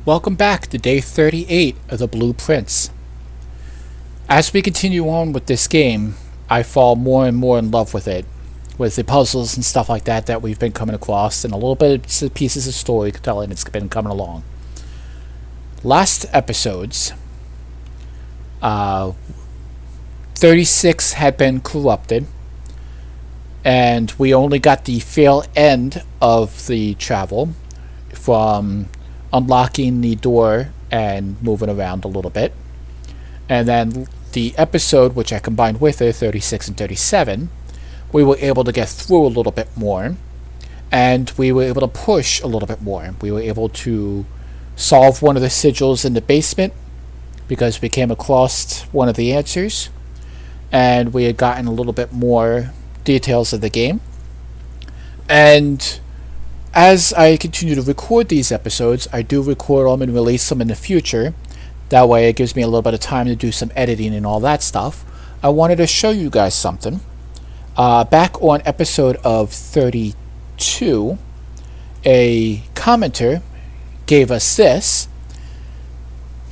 Welcome back to day 38 of the Blueprints. As we continue on with this game, I fall more and more in love with it, with the puzzles and stuff like that we've been coming across, and a little bit of pieces of storytelling that's been coming along. Last episodes, 36 had been corrupted, and we only got the fail end of the travel from unlocking the door and moving around a little bit. And then the episode, which I combined with it, 36 and 37, we were able to get through a little bit more, and we were able to push a little bit more. We were able to solve one of the sigils in the basement because we came across one of the answers, and we had gotten a little bit more details of the game. And as I continue to record these episodes, I do record them and release them in the future. That way it gives me a little bit of time to do some editing and all that stuff. I wanted to show you guys something. Back on episode of 32, a commenter gave us this.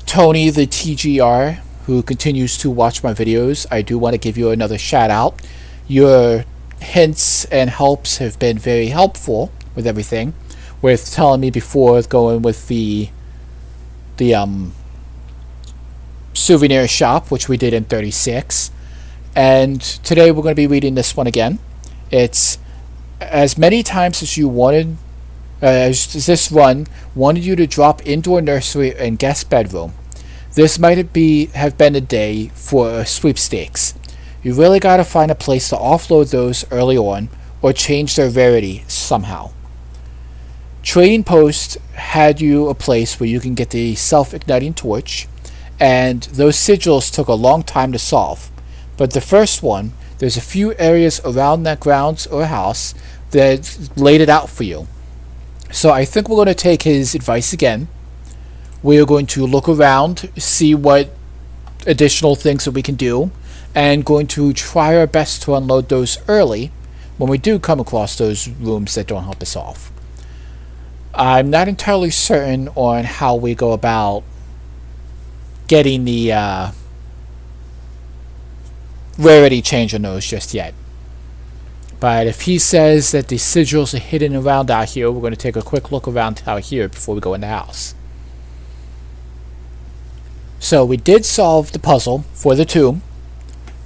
Tony, the TGR, who continues to watch my videos, I do want to give you another shout out. Your hints and helps have been very helpful with everything, with telling me before going with the souvenir shop, which we did in 36, and today we're going to be reading this one again. It's as many times as you wanted, as this run wanted you to drop indoor nursery and guest bedroom. This might have been a day for a sweepstakes. You really got to find a place to offload those early on, or change their rarity somehow. Trading Post had you a place where you can get the self-igniting torch, and those sigils took a long time to solve. But the first one, there's a few areas around that grounds or house that laid it out for you. So I think we're going to take his advice again. We are going to look around, see what additional things that we can do, and going to try our best to unload those early when we do come across those rooms that don't help us off. I'm not entirely certain on how we go about getting the rarity change on those just yet. But if he says that the sigils are hidden around out here, we're going to take a quick look around out here before we go in the house. So we did solve the puzzle for the tomb,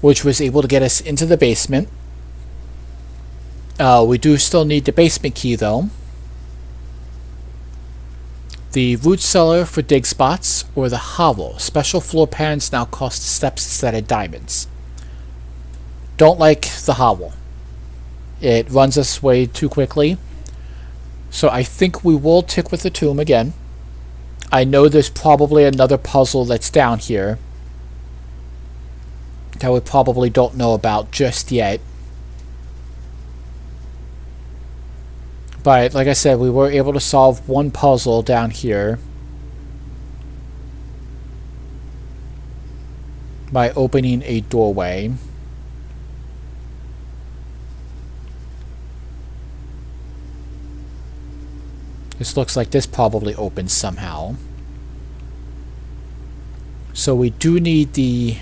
which was able to get us into the basement. We do still need the basement key though. The root cellar for dig spots, or the hovel. Special floor pans now cost steps instead of diamonds. Don't like the hovel. It runs us way too quickly. So I think we will tick with the tomb again. I know there's probably another puzzle that's down here that we probably don't know about just yet. But like I said, we were able to solve one puzzle down here by opening a doorway. This looks like this probably opens somehow. So we do need the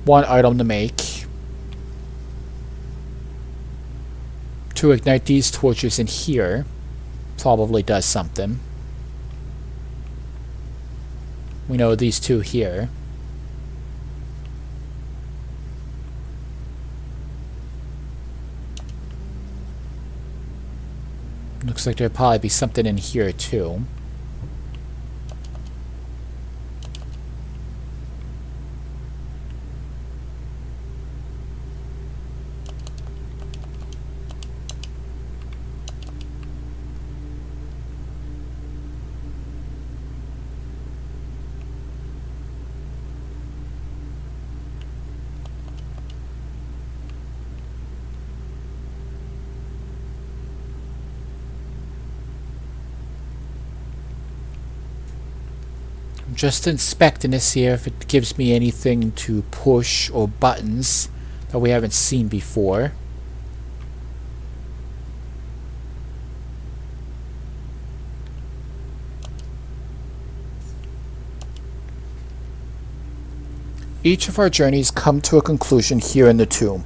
one item to make to ignite these torches in here. Probably does something. We know these two here. Looks like there'll probably be something in here too. Just inspecting this here if it gives me anything to push or buttons that we haven't seen before. Each of our journeys come to a conclusion here in the tomb.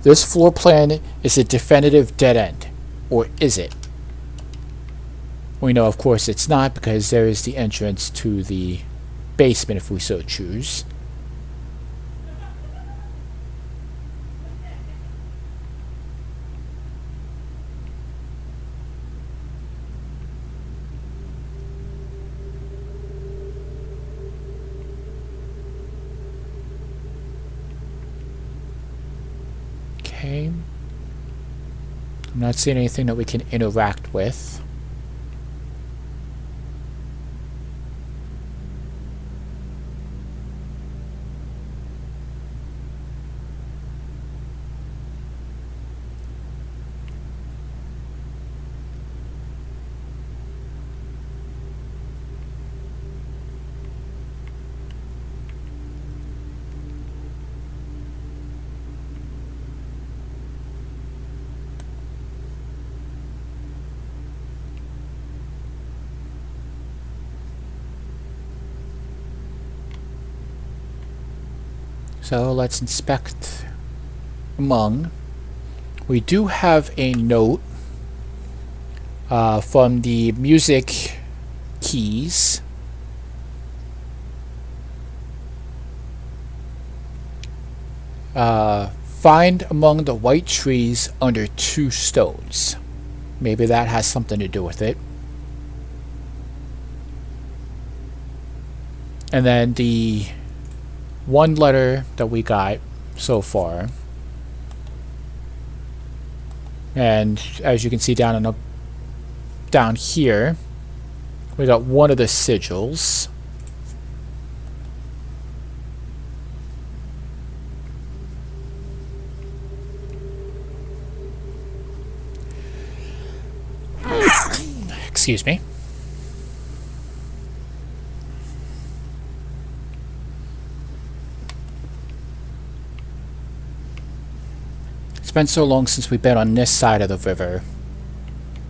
This floor plan is a definitive dead end. Or is it? We know, of course, it's not, because there is the entrance to the basement if we so choose. Okay. I'm not seeing anything that we can interact with. So let's inspect among. We do have a note from the music keys. Find among the white trees under 2 stones. Maybe that has something to do with it. And then the one letter that we got so far, and as you can see down here, we got one of the sigils. Excuse me. It's been so long since we've been on this side of the river.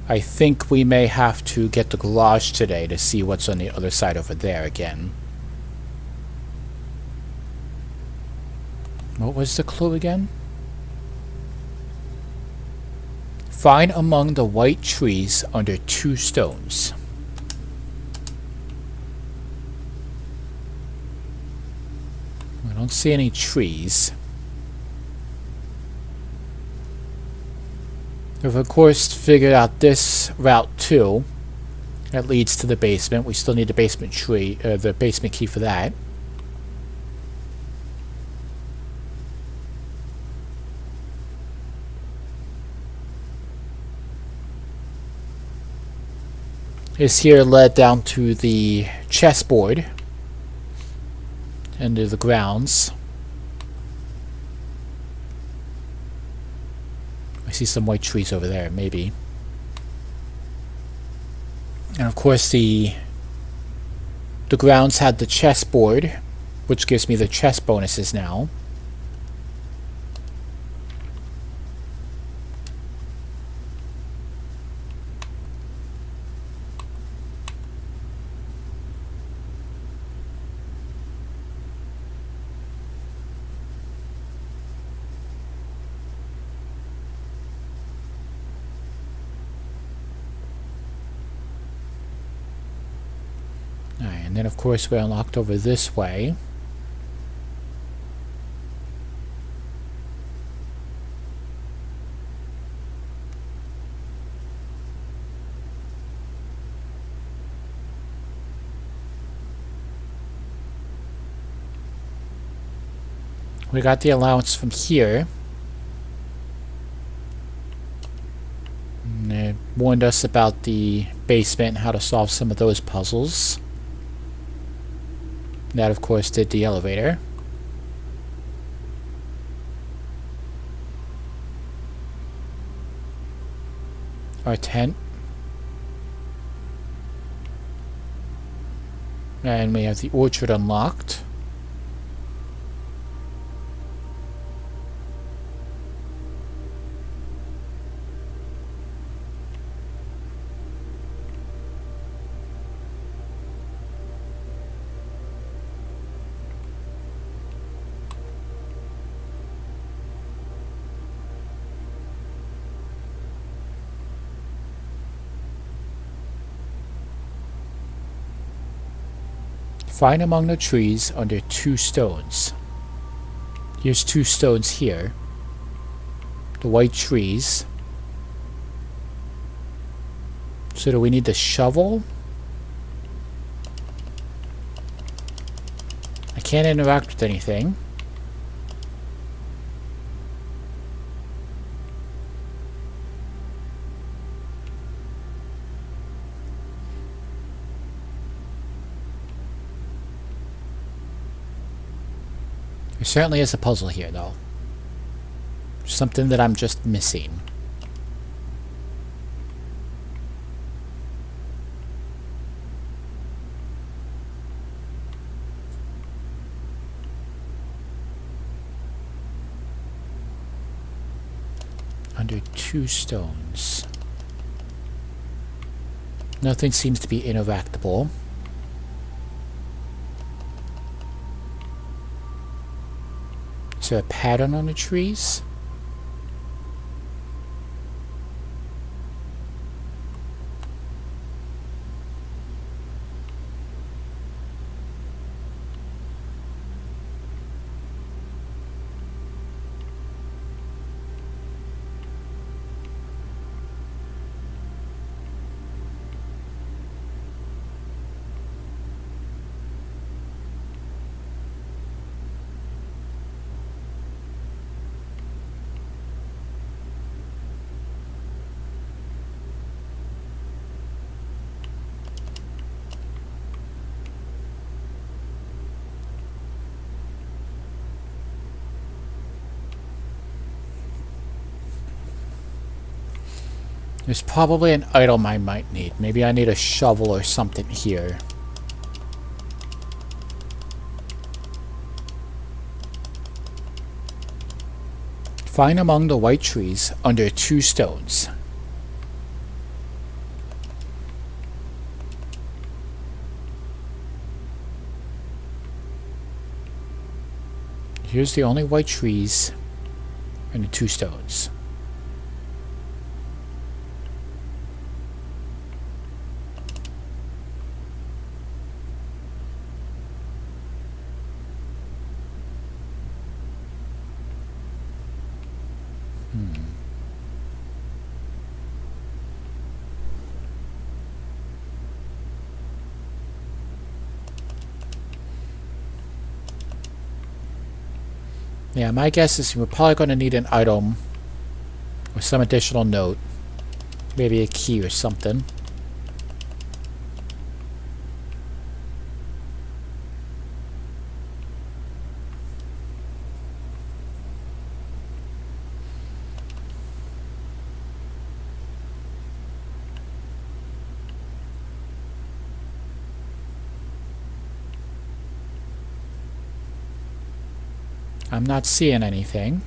I think we may have to get the garage today to see what's on the other side over there again. What was the clue again? Find among the white trees under 2 stones. I don't see any trees. We've of course figured out this route too. That leads to the basement. We still need the basement key for that. This here led down to the chessboard and to the grounds. I see some white trees over there, maybe. And of course the grounds had the chessboard, which gives me the chess bonuses now. And then of course we're unlocked over this way. We got the allowance from here. And it warned us about the basement and how to solve some of those puzzles. That, of course, did the elevator. Our tent. And we have the orchard unlocked. Find among the trees under 2 stones. Here's 2 stones here. The white trees. So do we need the shovel? I can't interact with anything. There certainly is a puzzle here, though. Something that I'm just missing. Under 2 stones. Nothing seems to be interactable. Is there a pattern on the trees? There's probably an item I might need. Maybe I need a shovel or something here. Find among the white trees under 2 stones. Here's the only white trees and the 2 stones. Yeah, my guess is we're probably going to need an item or some additional note. Maybe a key or something. I'm not seeing anything.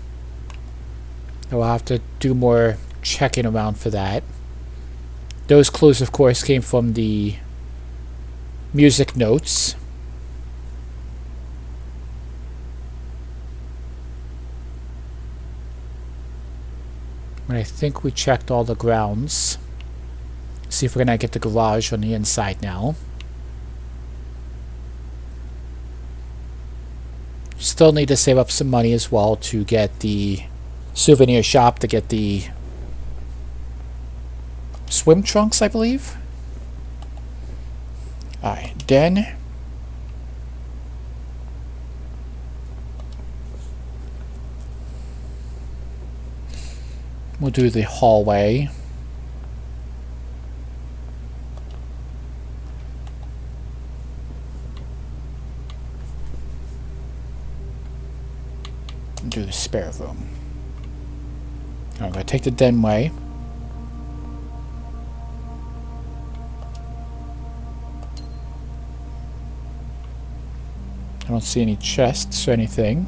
I'll have to do more checking around for that. Those clues, of course, came from the music notes. And I think we checked all the grounds. See if we're gonna get the garage on the inside now. Still need to save up some money as well to get the souvenir shop, to get the swim trunks, I believe. Alright, then we'll do the hallway. Do the spare room. I'm going to take the den way. I don't see any chests or anything.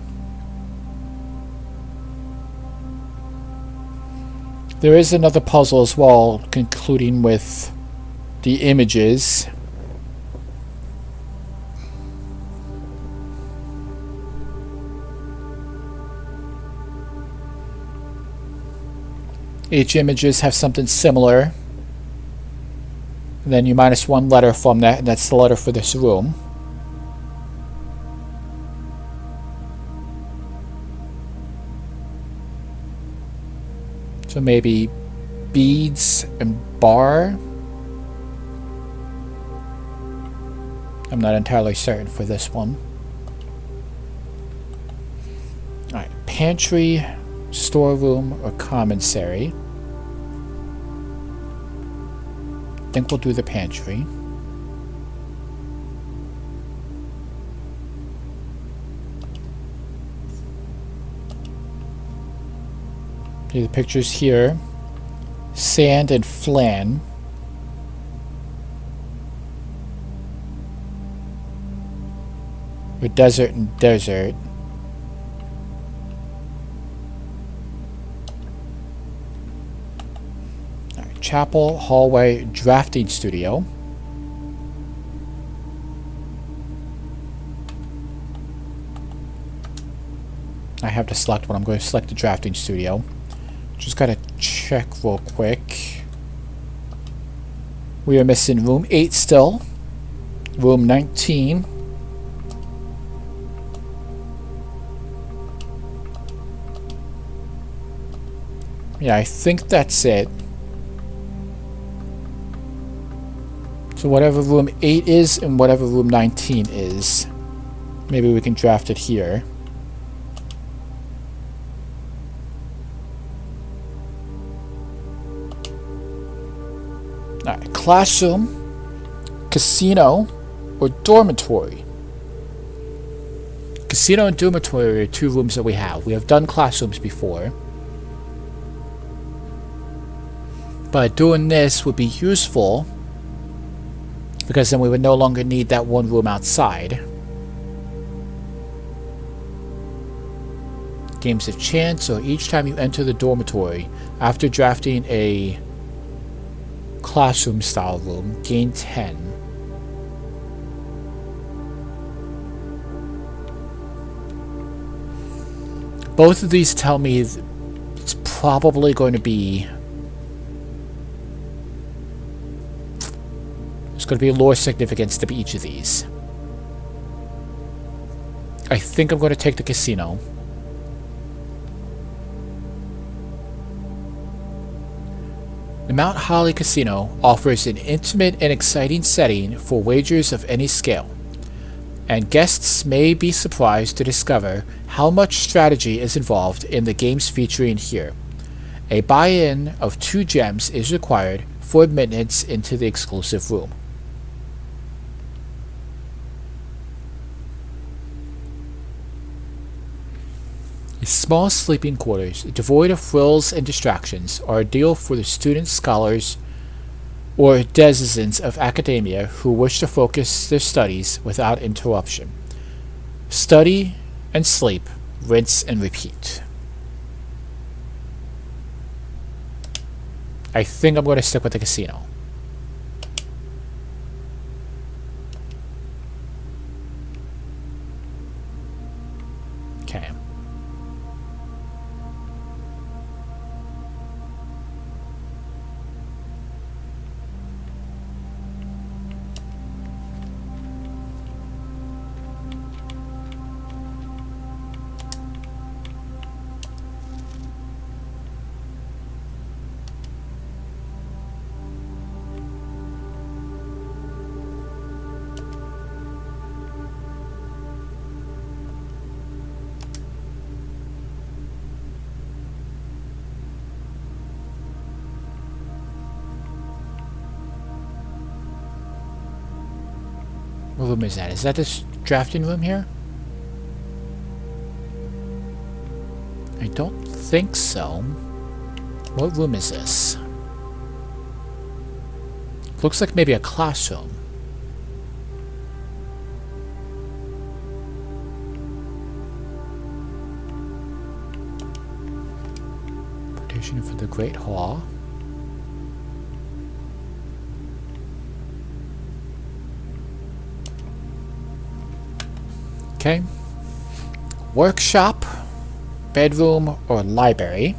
There is another puzzle as well, concluding with the images. Each images have something similar. And then you minus 1 letter from that, and that's the letter for this room. So maybe beads and bar. I'm not entirely certain for this one. Alright, pantry, storeroom, or commissary. I think we'll do the pantry. The pictures here. Sand and flan. Or desert and desert. Alright, chapel, hallway, drafting studio. I have to select one. I'm going to select the drafting studio. Just gotta check real quick. We are missing room 8 still. Room 19. Yeah, I think that's it. So whatever room 8 is and whatever room 19 is, maybe we can draft it here. Alright, classroom, casino, or dormitory. Casino and dormitory are 2 rooms that we have. We have done classrooms before. But doing this would be useful because then we would no longer need that one room outside. Games of chance, so each time you enter the dormitory after drafting a classroom style room, gain 10. Both of these tell me it's probably going to be going to be lore significance to each of these. I think I'm going to take the casino. The Mount Holly Casino offers an intimate and exciting setting for wagers of any scale, and guests may be surprised to discover how much strategy is involved in the games featuring here. A buy-in of 2 gems is required for admittance into the exclusive room. Small sleeping quarters, devoid of frills and distractions, are ideal for the students, scholars, or denizens of academia who wish to focus their studies without interruption. Study and sleep, rinse and repeat. I think I'm going to stick with the casino. Okay. What room is that? Is that this drafting room here? I don't think so. What room is this? Looks like maybe a classroom. Partition for the Great Hall. Okay. Workshop, bedroom, or library.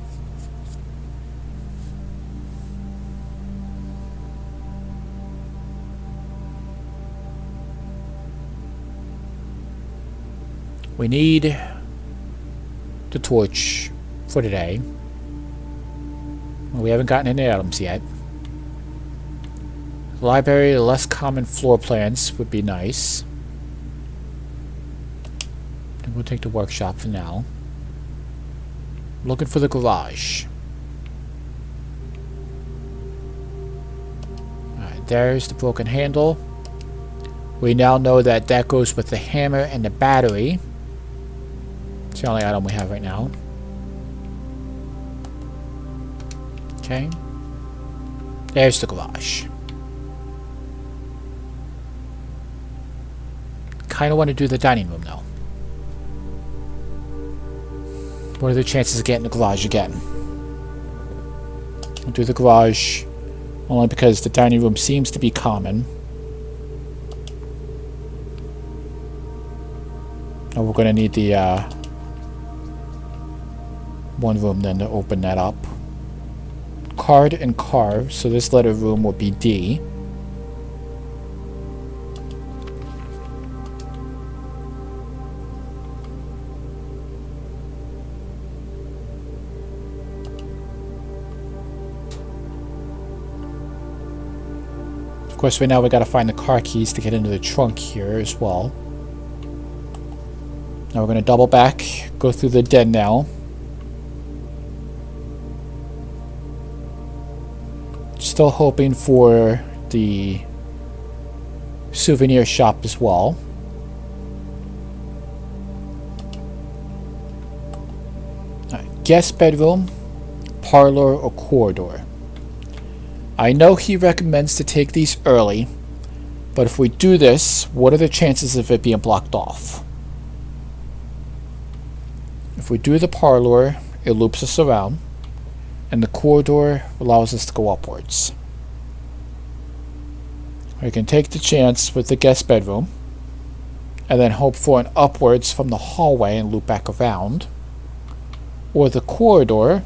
We need the torch for today. Well, we haven't gotten any items yet. Library, less common floor plans would be nice. And we'll take the workshop for now. Looking for the garage. Alright, there's the broken handle. We now know that that goes with the hammer and the battery. It's the only item we have right now. Okay. There's the garage. Kinda want to do the dining room though. What are the chances of getting the garage again? I'll do the garage only because the dining room seems to be common. And we're gonna need the one room then to open that up. Card and carve, so this letter room will be D. Of course, right now we gotta find the car keys to get into the trunk here as well. Now we're gonna double back, go through the den now. Still hoping for the souvenir shop as well. Alright, guest bedroom, parlor, or corridor. I know he recommends to take these early, but if we do this, what are the chances of it being blocked off? If we do the parlor, it loops us around, and the corridor allows us to go upwards. We can take the chance with the guest bedroom, and then hope for an upwards from the hallway and loop back around, or the corridor,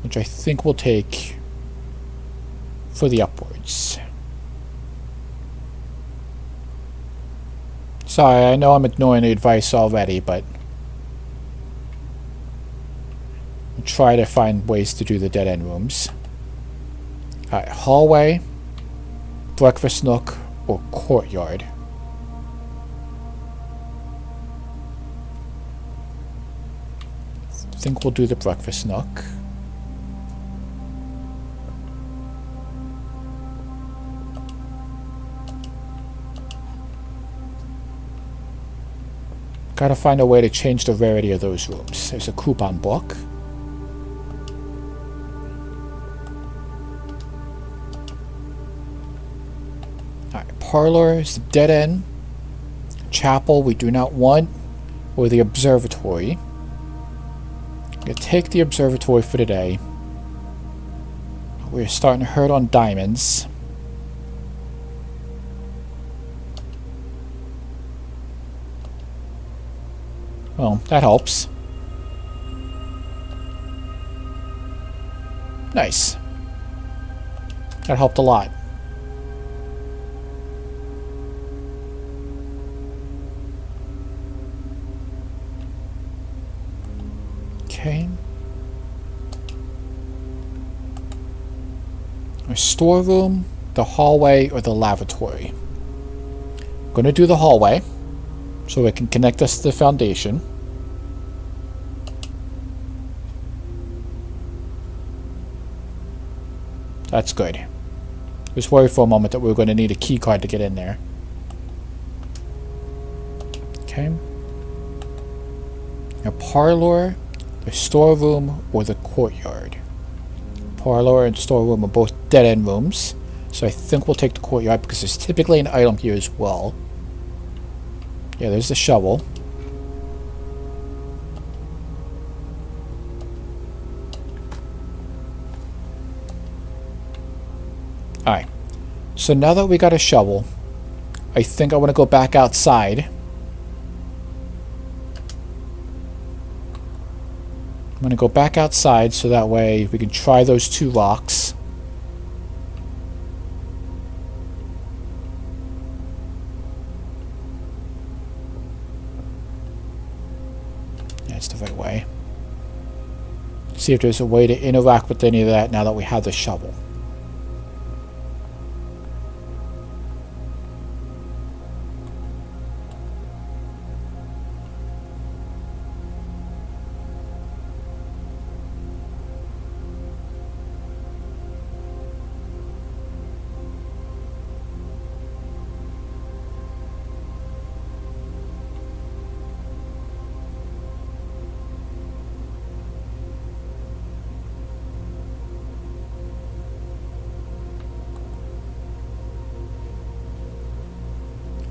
which I think we'll take for the upwards. Sorry, I know I'm ignoring the advice already, but I'll try to find ways to do the dead end rooms. Alright, hallway, breakfast nook, or courtyard. I think we'll do the breakfast nook. Gotta find a way to change the rarity of those rooms. There's a coupon book. Alright, parlor is the dead end. Chapel we do not want. Or the observatory. I'm gonna take the observatory for today. We're starting to hurt on diamonds. Well, that helps. Nice. That helped a lot. Okay. Our storeroom, the hallway, or the lavatory. I'm gonna do the hallway, so it can connect us to the foundation. That's good. I was worried for a moment that we were going to need a key card to get in there. Okay. A parlor, the storeroom, or the courtyard. Parlor and storeroom are both dead-end rooms, so I think we'll take the courtyard because there's typically an item here as well. Yeah, there's the shovel. Alright. So now that we got a shovel, I think I want to go back outside. I'm going to go back outside so that way we can try those two rocks. That's the right way. See if there's a way to interact with any of that now that we have the shovel.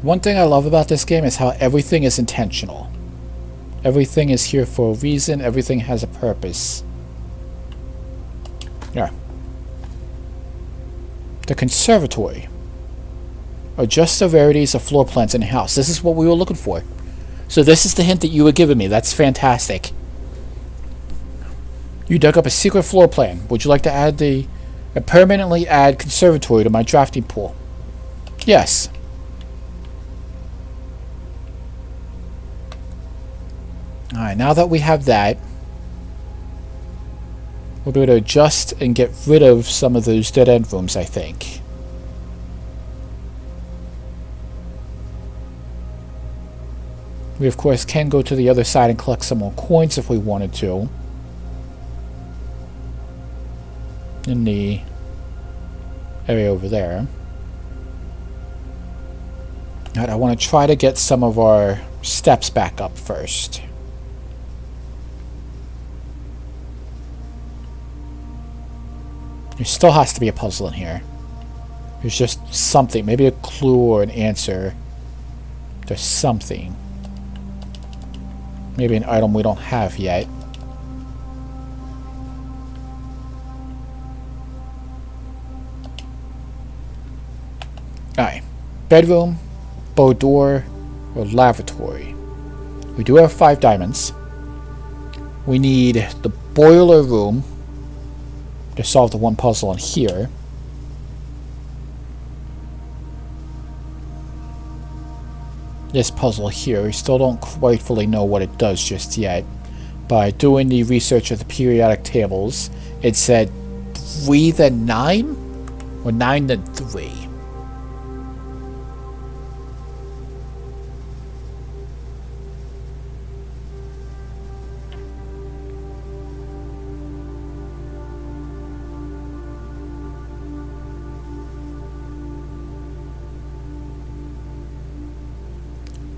One thing I love about this game is how everything is intentional. Everything is here for a reason. Everything has a purpose. Yeah. The conservatory. Adjust severities of floor plans in the house. This is what we were looking for. So this is the hint that you were giving me. That's fantastic. You dug up a secret floor plan. Would you like to add permanently add conservatory to my drafting pool? Yes. Alright, now that we have that, we'll be able to adjust and get rid of some of those dead-end rooms, I think. We, of course, can go to the other side and collect some more coins if we wanted to. In the area over there. Alright, I want to try to get some of our steps back up first. There still has to be a puzzle in here. There's just something, maybe a clue or an answer. There's something. Maybe an item we don't have yet. Alright. Bedroom, boudoir, or lavatory. We do have 5 diamonds. We need the boiler room to solve the one puzzle in here. This puzzle here, we still don't quite fully know what it does just yet. By doing the research of the periodic tables, it said 3 then 9? Or 9 then 3?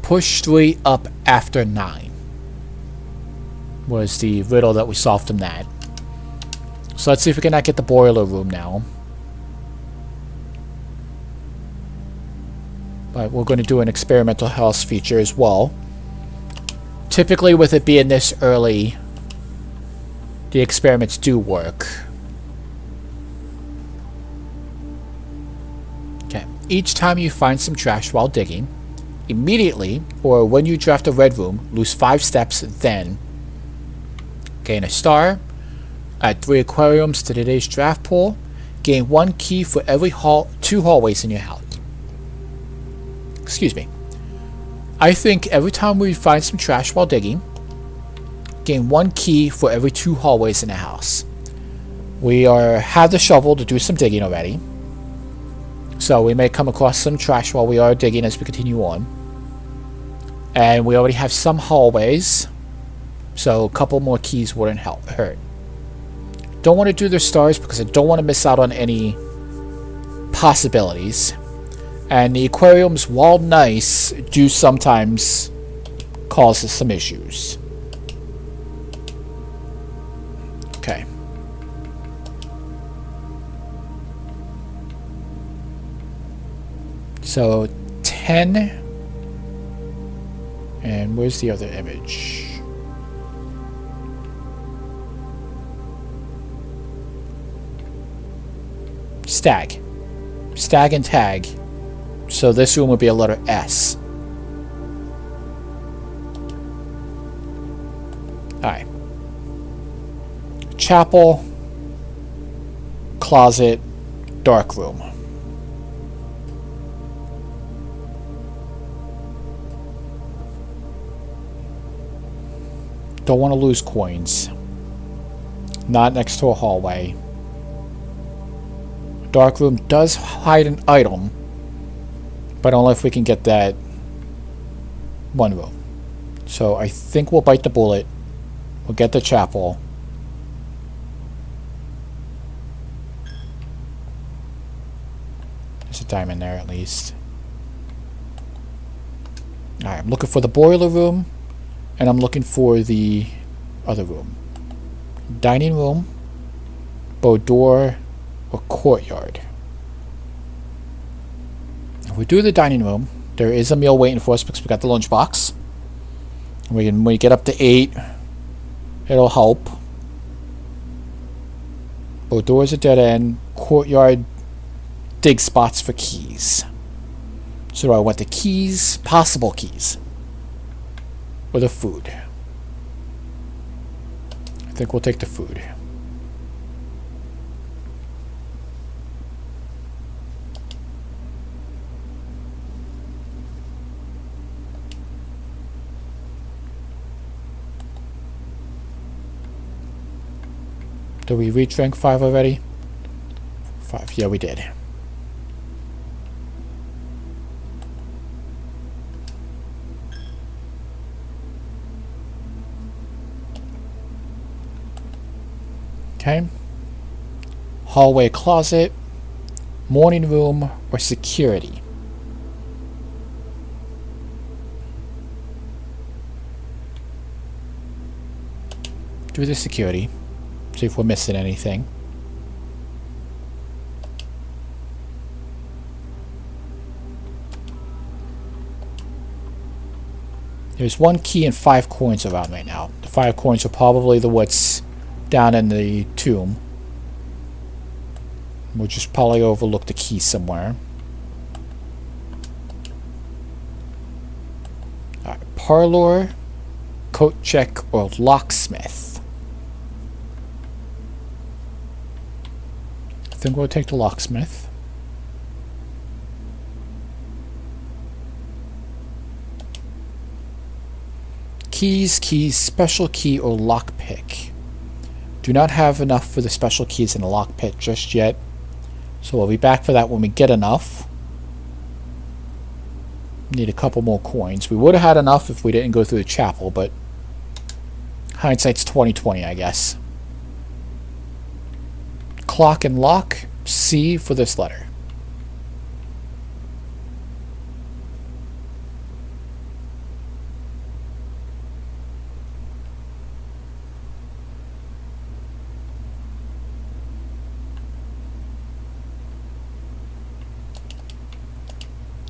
Push 3 up after 9 was the riddle that we solved from that. So let's see if we can get the boiler room now. But we're going to do an experimental house feature as well. Typically with it being this early, the experiments do work. Okay. Each time you find some trash while digging, immediately, or when you draft a red room, lose 5 steps, then gain a star, add 3 aquariums to today's draft pool, gain 1 key for every 2 hallways in your house. Excuse me. I think every time we find some trash while digging, gain 1 key for every 2 hallways in the house. We have the shovel to do some digging already, so we may come across some trash while we are digging as we continue on. And we already have some hallways, so a couple more keys wouldn't hurt. Don't want to do the stars because I don't want to miss out on any possibilities. And the aquariums, while nice, do sometimes cause us some issues. Okay. So 10. And where's the other image? Stag. Stag and tag. So this room would be a letter S. Alright. Chapel. Closet. Dark room. Don't want to lose coins. Not next to a hallway. Dark room does hide an item, but only if we can get that one room. So I think we'll bite the bullet. We'll get the chapel. There's a diamond there at least. Alright, I'm looking for the boiler room, and I'm looking for the other room. Dining room, boudoir, or courtyard. If we do the dining room, there is a meal waiting for us because we got the lunchbox. When we get up to 8, it'll help. Boudoir is a dead end. Courtyard, dig spots for keys. So do I want the keys, possible keys, or the food? I think we'll take the food. Did we reach rank 5 already? 5, yeah we did. Okay. Hallway closet, morning room, or security. Do the security. See if we're missing anything. There's 1 key and 5 coins around right now. The 5 coins are probably the what's down in the tomb. We'll just probably overlook the key somewhere. Alright, parlor, coat check, or locksmith. I think we'll take the locksmith. Keys, special key, or lockpick. Do not have enough for the special keys in the lockpick just yet. So we'll be back for that when we get enough. Need a couple more coins. We would have had enough if we didn't go through the chapel, but hindsight's 20/20, I guess. Clock and lock, C for this letter.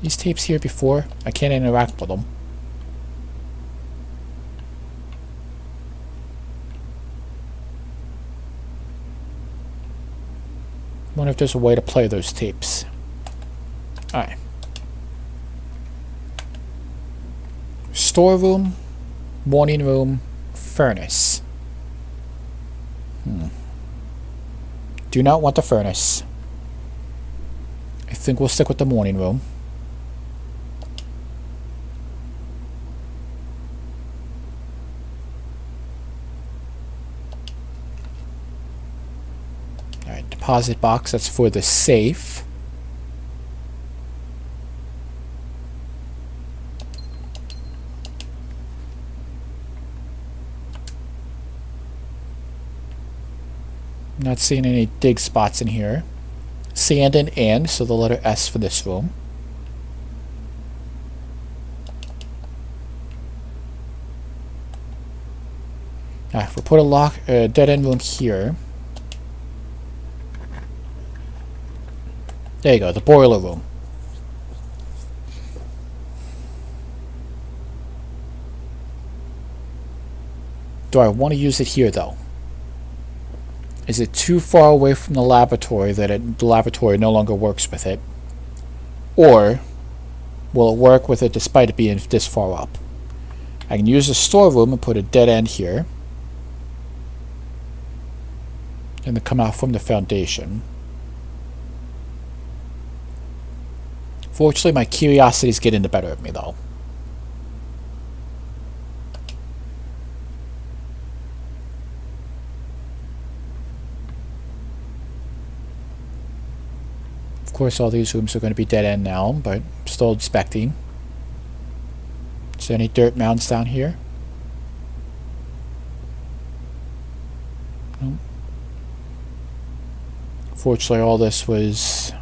These tapes here before, I can't interact with them. Wonder if there's a way to play those tapes. Alright. Storeroom, morning room, furnace. Do not want the furnace. I think we'll stick with the morning room. Alright, deposit box, that's for the safe. Not seeing any dig spots in here. Sand and, so the letter S for this room. If we put a dead end room here. There you go, the boiler room. Do I want to use it here though? Is it too far away from the laboratory that the laboratory no longer works with it? Or will it work with it despite it being this far up? I can use the storeroom and put a dead end here. And then come out from the foundation. Fortunately, my curiosity is getting the better of me though. course, all these rooms are going to be dead end now, but still inspecting. Is there any dirt mounds down here? Nope. Fortunately, all this was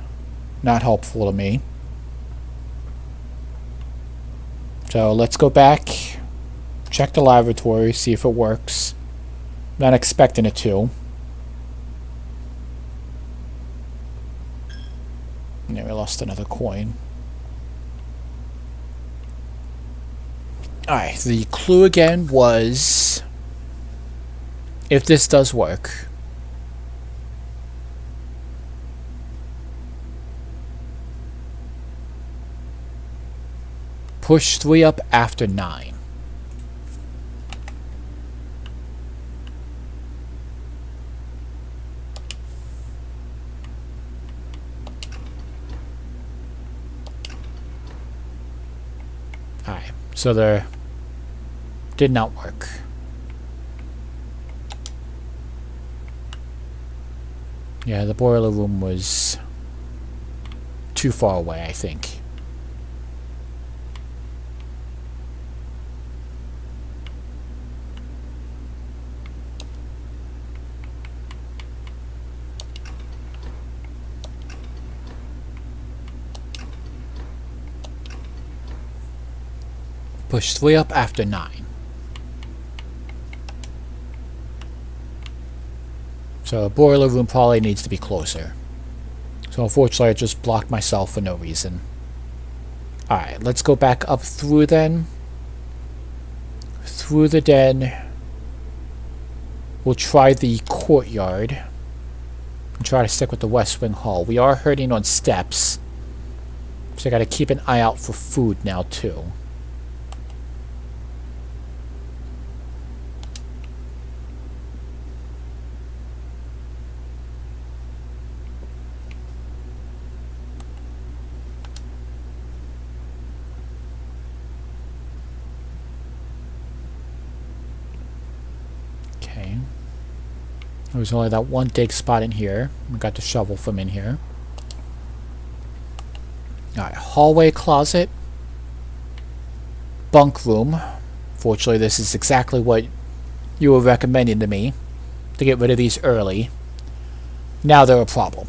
not helpful to me. So let's go back, check the laboratory, see if it works. Not expecting it to. Yeah, we lost another coin. Alright, the clue again was, if this does work, push 3 up after 9. Alright, so there did not work. Yeah, the boiler room was too far away, I think. Push 3 up after 9. So boiler room probably needs to be closer. So unfortunately I just blocked myself for no reason. Alright, let's go back up through then. Through the den. We'll try the courtyard. And try to stick with the West Wing Hall. We are hurting on steps. So I gotta keep an eye out for food now too. There was only that one dig spot in here. We got the shovel from in here. Alright, hallway closet. Bunk room. Fortunately, this is exactly what you were recommending to me, to get rid of these early. Now they're a problem.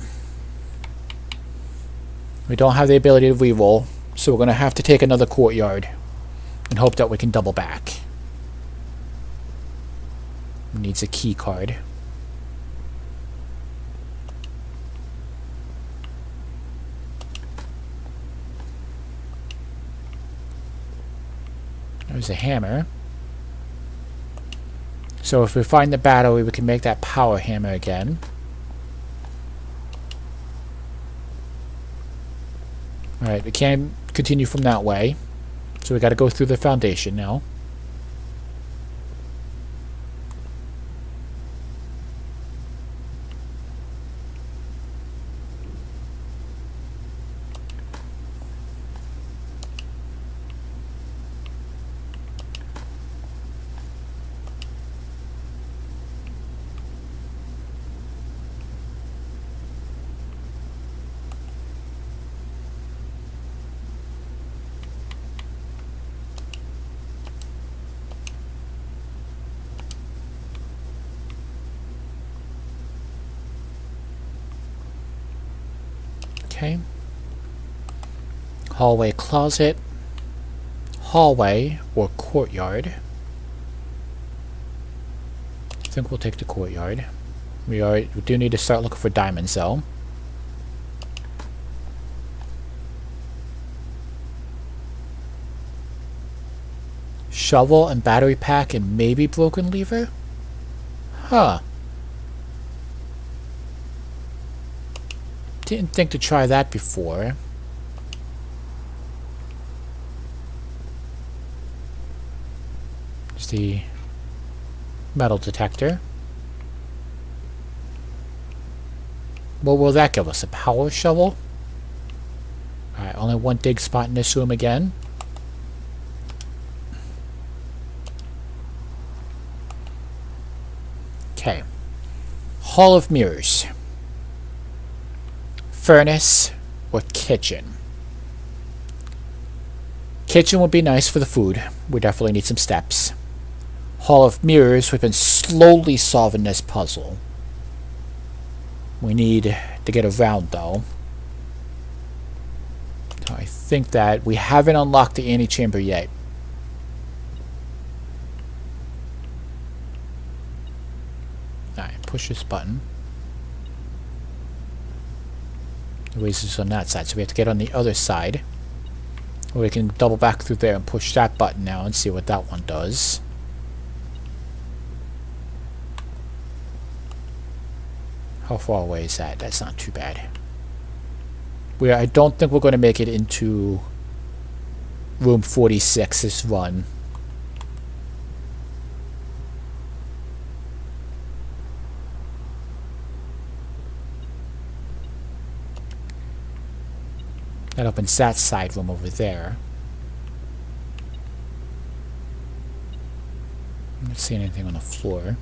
We don't have the ability to reroll, so we're going to have to take another courtyard and hope that we can double back. Needs a key card. There's a hammer. So if we find the battery, we can make that power hammer again. Alright, we can't continue from that way. So we gotta go through the foundation now. Okay. Hallway closet. Hallway or courtyard. I think we'll take the courtyard. We do need to start looking for diamonds though. Shovel and battery pack and maybe broken lever? Huh. Didn't think to try that before. There's the metal detector. What will that give us? A power shovel? Alright, only one dig spot in this room again. Okay. Hall of Mirrors. Furnace. or kitchen? Kitchen would be nice for the food. We definitely need some steps. Hall of Mirrors, we've been slowly solving this puzzle. We need to get around, though. So I think that we haven't unlocked the antechamber yet. Alright, push this button. The laser's on that side, so we have to get on the other side. Or we can double back through there and push that button now and see what that one does. How far away is that? That's not too bad. I don't think we're going to make it into room 46 this run. That opens that side room over there. I'm not seeing anything on the floor.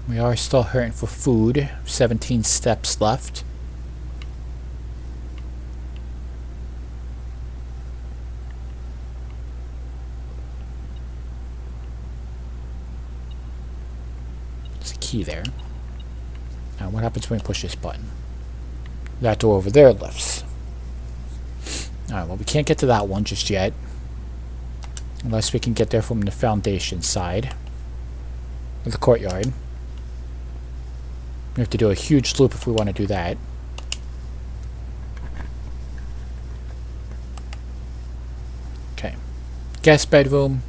We are still hurting for food. 17 steps left. There's a key there. Now what happens when we push this button? That door over there lifts. Alright, well we can't get to that one just yet. Unless we can get there from the foundation side of the courtyard. We have to do a huge loop if we want to do that. Okay. Guest bedroom,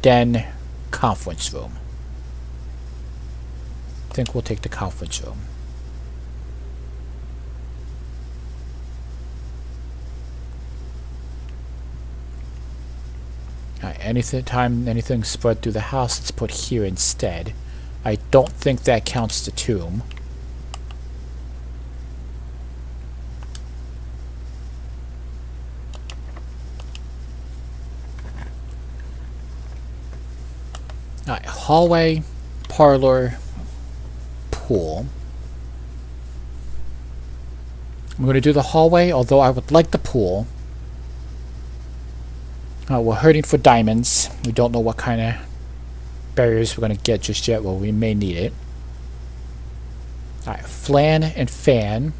den, conference room. I think we'll take the conference room. Alright, anything spread through the house, let's put here instead. I don't think that counts the tomb. Alright, hallway, parlor, pool. I'm going to do the hallway, although I would like the pool. We're hurting for diamonds. We don't know what kind of barriers we're going to get just yet. Well, we may need it. Alright, flan and fan.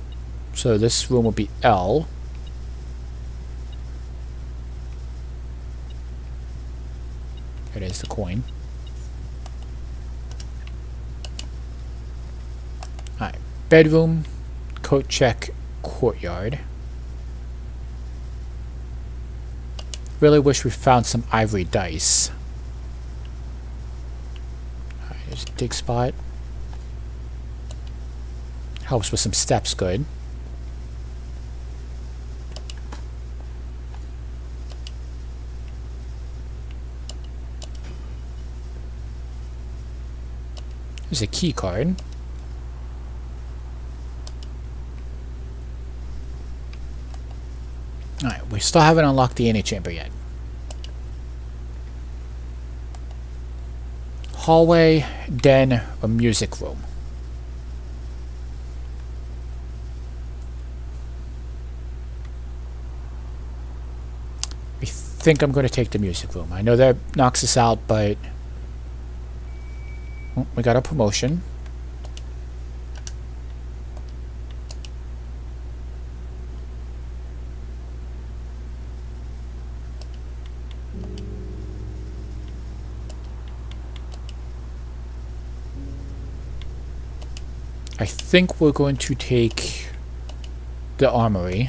So this room will be L. There it is, the coin. Alright, bedroom, coat check, courtyard. Really wish we found some ivory dice. Alright, there's a dig spot. Helps with some steps, good. There's a key card. Alright, we still haven't unlocked the antechamber yet. Hallway, den, or music room. I think I'm going to take the music room. I know that knocks us out, but oh, we got a promotion. I think we're going to take the armory.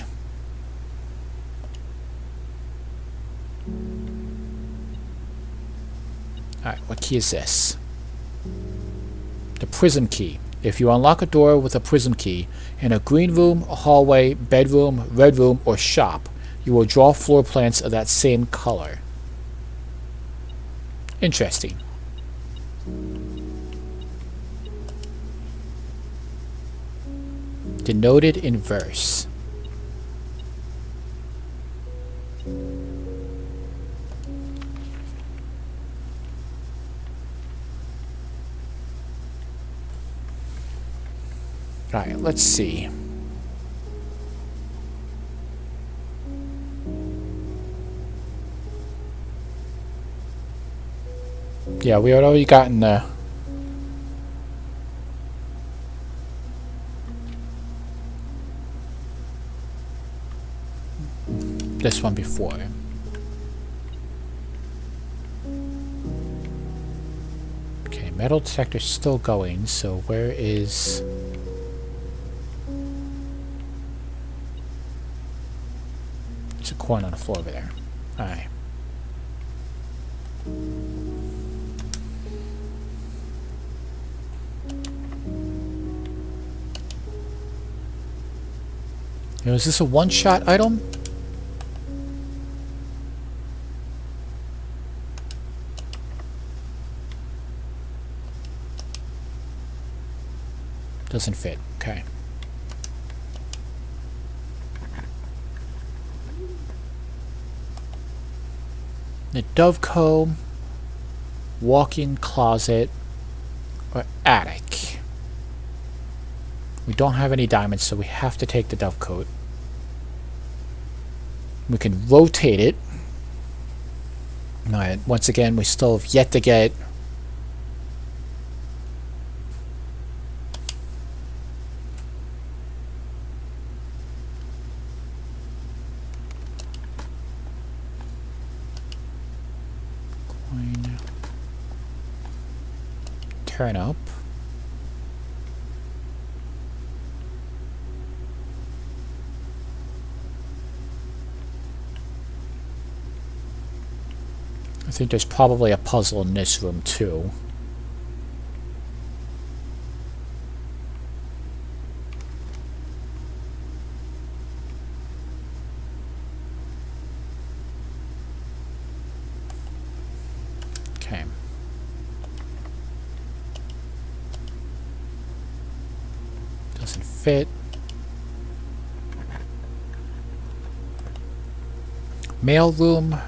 Alright, what key is this? The prism key. If you unlock a door with a prism key in a green room, a hallway, bedroom, red room, or shop, you will draw floor plans of that same color. Interesting. Denoted in verse. Alright, let's see. Yeah, we had already gotten this one before. Okay, metal detector's still going, so where is... There's a coin on the floor over there. Alright. Now, is this a one-shot item? Doesn't fit. Okay. The D.o.n.k, walk-in closet, or attic. We don't have any diamonds, so we have to take the D.o.n.k. We can rotate it. Alright, once again, we still have yet to get... Coin. Turn up. I think there's probably a puzzle in this room too. Okay. Doesn't fit. Mail room.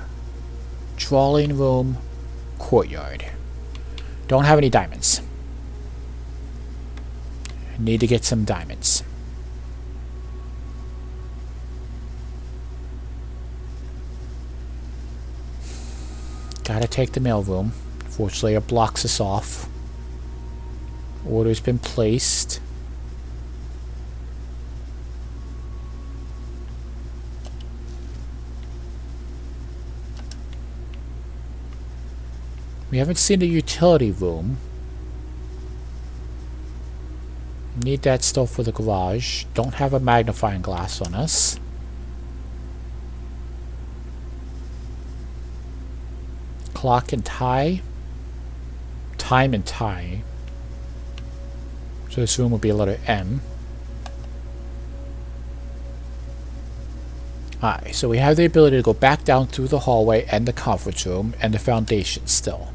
Drawing room, courtyard. Don't have any diamonds. Need to get some diamonds. Gotta take the mail room. Fortunately, it blocks us off. Order's been placed. We haven't seen the utility room. Need that still for the garage. Don't have a magnifying glass on us. Clock and tie. Time and tie. So this room will be a letter M. Alright, so we have the ability to go back down through the hallway and the conference room and the foundation still.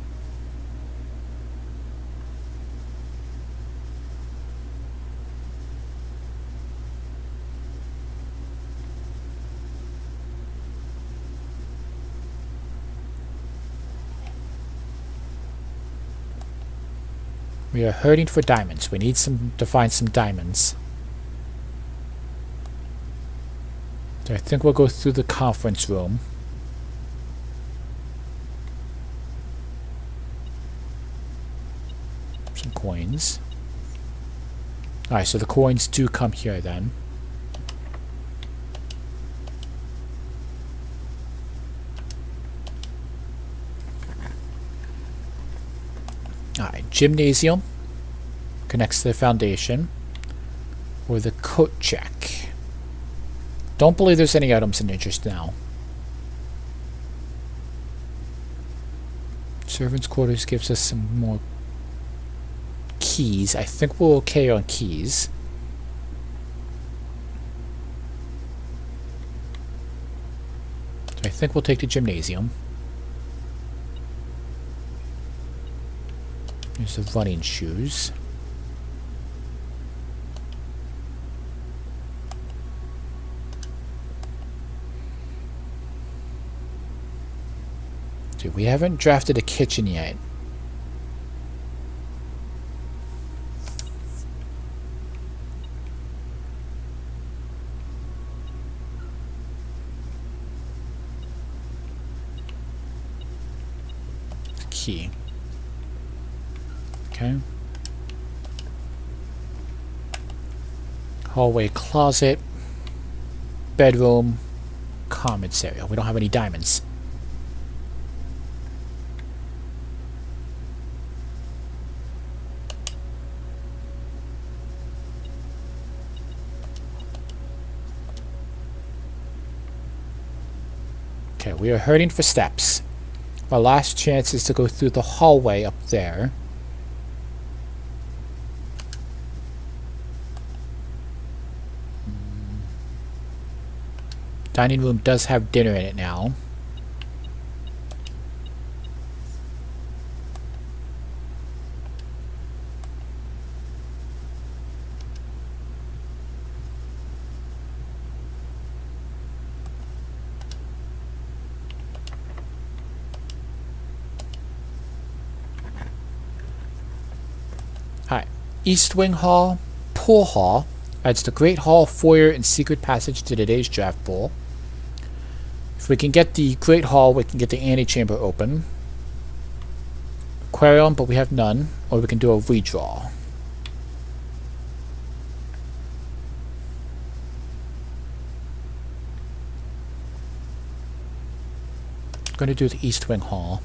We are hurting for diamonds. We need to find some diamonds. So I think we'll go through the conference room. Some coins. Alright, so the coins do come here then. Alright, gymnasium. Connects to the foundation. Or the coat check. Don't believe there's any items in interest now. Servants' quarters gives us some more keys. I think we're okay on keys. So I think we'll take the gymnasium. There's the running shoes. Dude, we haven't drafted a kitchen yet. key. Okay. Hallway, closet, bedroom, commons area. We don't have any diamonds. Okay, we are hurting for steps. Our last chance is to go through the hallway up there. Dining room does have dinner in it now. Alright. East Wing Hall, Pool Hall. Adds the Great Hall, Foyer, and Secret Passage to today's draft pool. If we can get the Great Hall, we can get the antechamber open. Aquarium, but we have none. Or we can do a redraw. I'm going to do the East Wing Hall.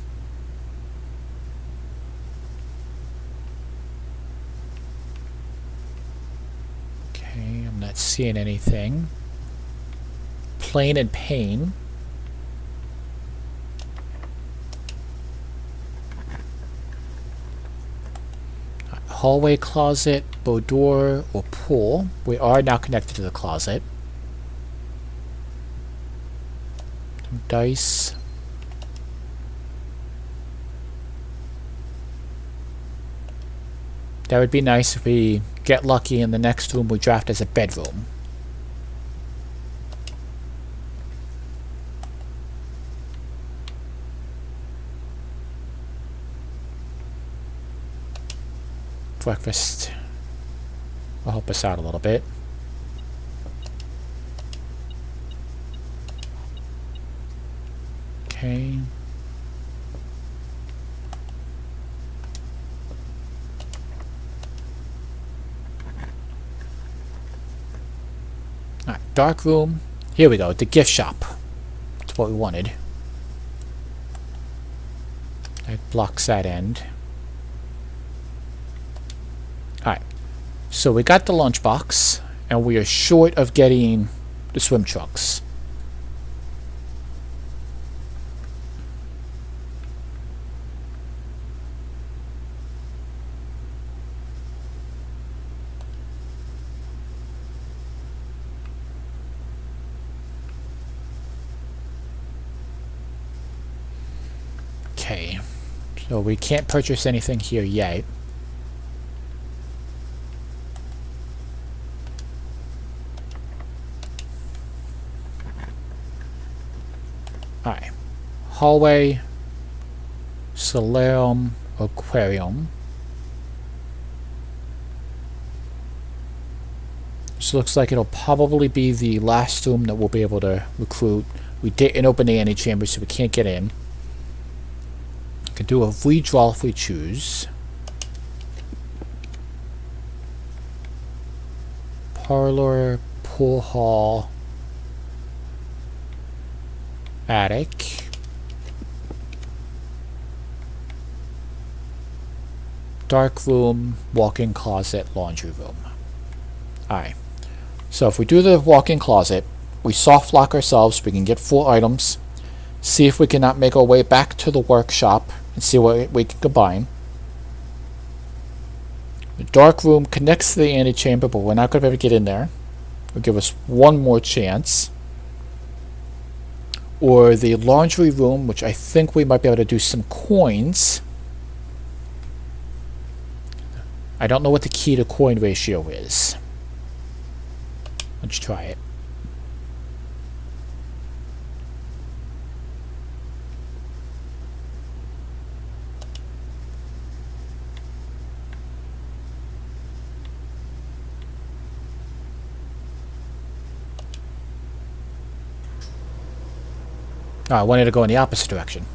Okay, I'm not seeing anything. Plain and Pain. Hallway, closet, boudoir, or pool. We are now connected to the closet. Some dice. That would be nice if we get lucky and the next room we draft as a bedroom. Breakfast will help us out a little bit. Okay. Alright, dark room. Here we go, the gift shop. That's what we wanted. That blocks that end. Alright, so we got the lunchbox, and we are short of getting the swim trunks. Okay, so we can't purchase anything here yet. Alright, hallway, solarium, aquarium. This looks like it'll probably be the last room that we'll be able to recruit. We didn't open the antechamber, so we can't get in. We can do a redraw if we choose. Parlor, pool hall, attic, dark room, walk-in closet, laundry room. Alright, so if we do the walk-in closet, we soft lock ourselves, we can get 4 items, see if we cannot make our way back to the workshop and see what we can combine. The dark room connects to the antechamber, but we're not going to be able to get in there. It'll give us one more chance. Or the laundry room, which I think we might be able to do some coins. I don't know what the key to coin ratio is. Let's try it. Oh, I wanted to go in the opposite direction.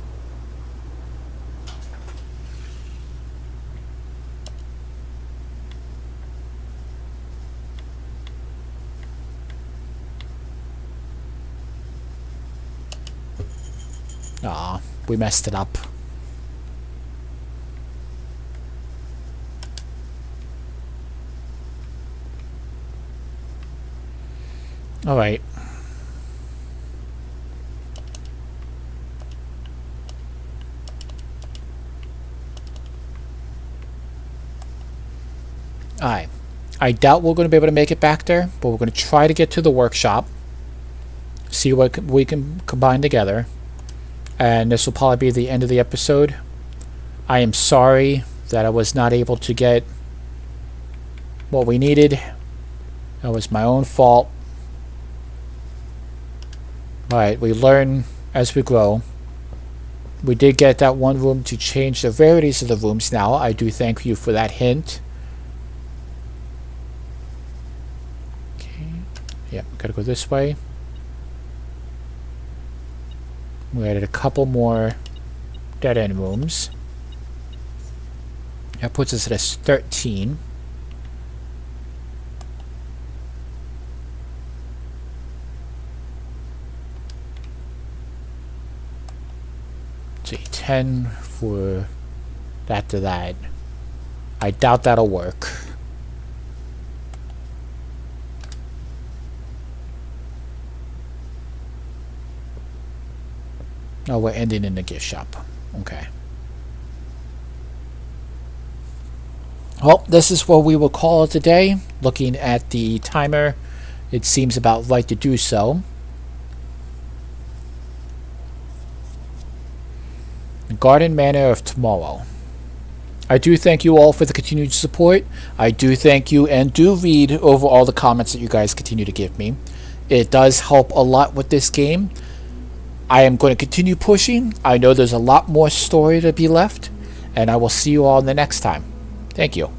Aw, we messed it up. Alright. Alright. I doubt we're going to be able to make it back there, but we're going to try to get to the workshop. See what we can combine together. And this will probably be the end of the episode. I am sorry that I was not able to get what we needed. That was my own fault. Alright, we learn as we grow. We did get that one room to change the rarities of the rooms now. I do thank you for that hint. Okay. Yep, gotta go this way. We added a couple more dead end rooms. That puts us at a 13. See, 10 for that to that. I doubt that'll work. Oh, we're ending in the gift shop. Okay. Well, this is what we will call it today. Looking at the timer, it seems about right to do so. Garden Manor of Tomorrow. I do thank you all for the continued support. I do thank you and do read over all the comments that you guys continue to give me. It does help a lot with this game. I am going to continue pushing. I know there's a lot more story to be left, and I will see you all in the next time. Thank you.